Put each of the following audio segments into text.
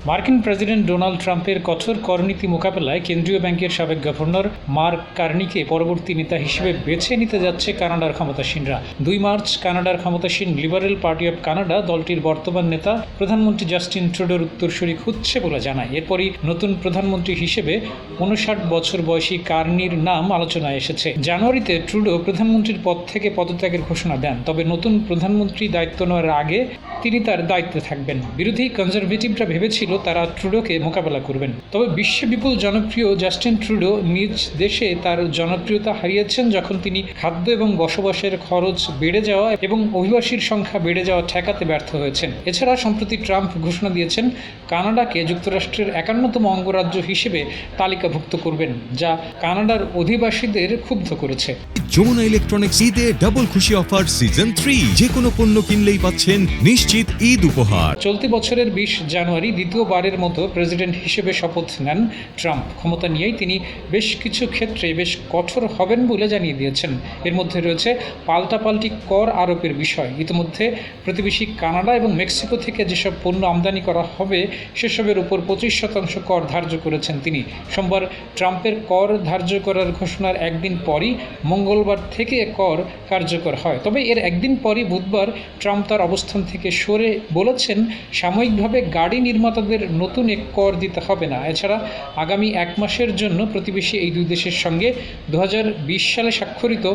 মার্কিন president Donald ট্রাম্পের কঠোর করনীতি মোকাবেলায় কেন্দ্রীয় ব্যাংকের সাবেক গভর্নর মার্ক কার্নিকে পরবর্তী নেতা হিসেবে বেছে নিতে যাচ্ছে কানাডার ক্ষমতাসীনরা। 2 মার্চ কানাডার ক্ষমতাসীন লিবারেল পার্টি অব কানাডা দলটির বর্তমান নেতা প্রধানমন্ত্রী জাস্টিন ট্রুডোর উত্তরসূরি খুঁজছে বলে জানায়। এরপরই নতুন প্রধানমন্ত্রী হিসেবে 59 বছর বয়সী কার্নির নাম আলোচনায় এসেছে। জানুয়ারিতে ট্রুডো প্রধানমন্ত্রীর পদ থেকে পদত্যাগের ঘোষণা দেন, তবে নতুন প্রধানমন্ত্রী দায়িত্ব নেওয়ার আগে তিনি তার দায়িত্বে থাকবেন। বিরোধী কনজারভেটিভরা ভেবেছিল তারা ট্রুডোকে মোকাবেলা করবেন, তবে বিশ্বে বিপুল জনপ্রিয় জাস্টিন ট্রুডো নিজ দেশে তার জনপ্রিয়তা হারিয়েছেন যখন তিনি খাদ্য এবং বসবাসের খরচ বেড়ে যাওয়া এবং অভিবাসীর সংখ্যা বেড়ে যাওয়া ঠেকাতে ব্যর্থ হয়েছেন। এছাড়া সম্প্রতি ট্রাম্প ঘোষণা দিয়েছেন কানাডাকে যুক্তরাষ্ট্রের 51তম অঙ্গরাজ্য হিসেবে তালিকাভুক্ত করবেন, যা কানাডার অধিবাসীদের ক্ষুব্ধ করেছে। যমুনা ইলেকট্রনিক্স ঈদে ডাবল খুশি অফার সিজন 3, যে কোনো পণ্য কিনলেই পাচ্ছেন নিশ্চিত ঈদ উপহার। চলতি বছরের 20 জানুয়ারি দ্বিতীয়বারের মতো প্রেসিডেন্ট হিসেবে শপথ নেন ট্রাম্প। ক্ষমতা নিয়েই তিনি বেশ কিছু ক্ষেত্রে বেশ কঠোর হবেন বলে জানিয়ে দিয়েছেন। এর মধ্যে রয়েছে পাল্টাপাল্টি কর আরোপের বিষয়। ইতিমধ্যে প্রতিবেশী কানাডা এবং মেক্সিকো থেকে যেসব পণ্য আমদানি করা হবে সেসবের উপর 25% কর ধার্য করেছেন তিনি। সোমবার ট্রাম্পের কর ধার্য করার ঘোষণার একদিন পরই মঙ্গলবার থেকে কর কার্যকর হয়। তবে এর একদিন পরই বুধবার ট্রাম্প তার অবস্থান থেকে সরে বলেছেন সাময়িকভাবে গাড়ি নির্মাতাদের নতুন এক কর দিতে হবে না। এছাড়া আগামী 1 মাসের জন্য প্রতিবেশী এই দুই দেশের সঙ্গে 2020 সালে স্বাক্ষরিত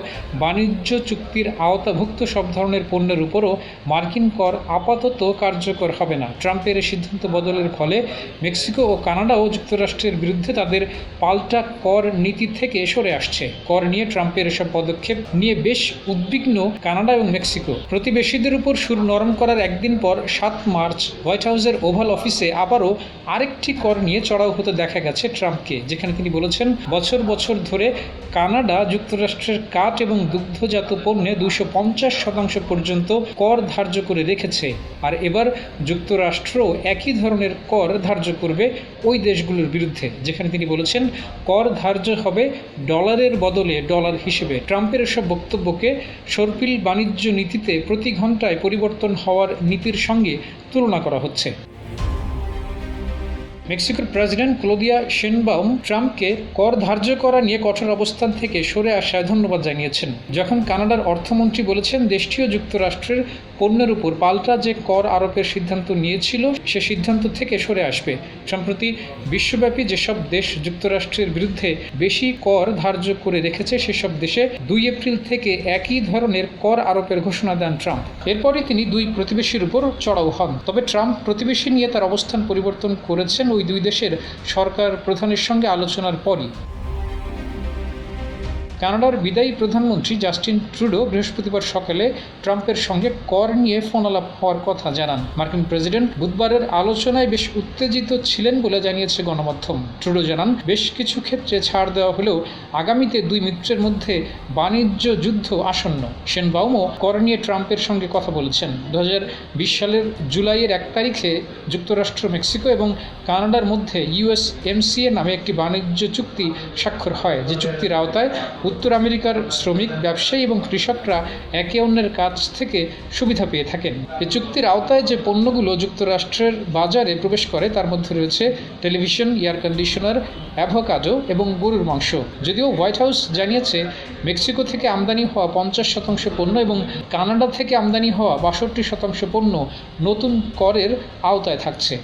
বাণিজ্য চুক্তির আওতাভুক্ত সব ধরনের পণ্যের উপরও মার্কিন কর আপাতত কার্যকর হবে না। ট্রাম্পের এই সিদ্ধান্ত বদলের ফলে মেক্সিকো ও কানাডাও যুক্তরাষ্ট্রের বিরুদ্ধে তাদের পাল্টা কর নীতি থেকে সরে আসছে। কর নিয়ে ট্রাম্পের এসব পদক্ষেপ নিয়ে বেশ উদ্বিগ্ন কানাডা এবং মেক্সিকো। প্রতিবেশীদের উপর সুর নরম করার একদিন পর 7 মার্চ হোয়াইট হাউসের ওভাল অফিসে আবারও আরেকটি কর নিয়ে চড়াও হতে দেখা গেছে ট্রাম্পকে, যেখানে তিনি বলেছেন বছর বছর ধরে কানাডা যুক্তরাষ্ট্রের কাঠ এবং দুগ্ধজাত পণ্যে 250% পর্যন্ত কর ধার্য করে রেখেছে, আর এবার যুক্তরাষ্ট্র একই ধরনের কর ধার্য করবে ওই দেশগুলোর বিরুদ্ধে, যেখানে তিনি বলেছেন কর ধার্য হবে ডলারের বদলে ডলার হিসেবে। ট্রাম্পের এসব বক্তব্যকে সর্পিল বাণিজ্য নীতিতে প্রতি ঘন্টায় পরিবর্তন হওয়ার নীতির সঙ্গে তুলনা করা হচ্ছে। মেক্সিকোর প্রেসিডেন্ট ক্লোদিয়া শেনবাউম ট্রাম্পকে কর ধার্য করা নিয়ে কঠোর অবস্থান থেকে সরে আসায় ধন্যবাদ জানিয়েছেন, যখন কানাডার অর্থমন্ত্রী বলেছেন দেশটিও যুক্তরাষ্ট্রের পণ্যের উপর পাল্টা যে কর আরোপের সিদ্ধান্ত নিয়েছিল সে সিদ্ধান্ত থেকে সরে আসবে। সম্প্রতি বিশ্বব্যাপী যেসব দেশ যুক্তরাষ্ট্রের বিরুদ্ধে বেশি কর ধার্য করে রেখেছে সেসব দেশে 2 এপ্রিল থেকে একই ধরনের কর আরোপের ঘোষণা দেন ট্রাম্প। এরপরই তিনি দুই প্রতিবেশীর উপর চড়াও হন। তবে ট্রাম্প প্রতিবেশী নিয়ে তার অবস্থান পরিবর্তন করেছেন ওই দুই দেশের সরকার প্রধানের সঙ্গে আলোচনার পরই। কানাডার বিদায়ী প্রধানমন্ত্রী জাস্টিন ট্রুডো বৃহস্পতিবার সকালে ট্রাম্পের সঙ্গে কর নিয়ে ফোন আলাপ হওয়ার কথা জানান। মার্কিন প্রেসিডেন্ট বুধবারের আলোচনায় বেশ উত্তেজিত ছিলেন বলে জানিয়েছে গণমাধ্যম। ট্রুডো জানান বেশ কিছু ক্ষেত্রে ছাড় দেওয়া হলেও আগামীতে দুই মিত্রের মধ্যে বাণিজ্য যুদ্ধ আসন্ন। শেনবাউমও কর নিয়ে ট্রাম্পের সঙ্গে কথা বলেছেন। 2020 সালের জুলাইয়ের 1 তারিখে যুক্তরাষ্ট্র, মেক্সিকো এবং কানাডার মধ্যে USMCA নামে একটি বাণিজ্য চুক্তি স্বাক্ষর হয়, যে চুক্তির আওতায় উত্তর আমেরিকার শ্রমিক, ব্যবসায়ী এবং কৃষকরা একে অন্যের কাছ থেকে সুবিধা পেয়ে থাকেন। এই চুক্তির আওতায় যে পণ্যগুলো যুক্তরাষ্ট্রের বাজারে প্রবেশ করে তার মধ্যে রয়েছে টেলিভিশন, এয়ার কন্ডিশনার, অ্যাভোকাডো এবং গরুর মাংস। যদিও হোয়াইট হাউস জানিয়েছে মেক্সিকো থেকে আমদানি হওয়া 50% পণ্য এবং কানাডা থেকে আমদানি হওয়া 62% পণ্য নতুন করের আওতায় থাকছে।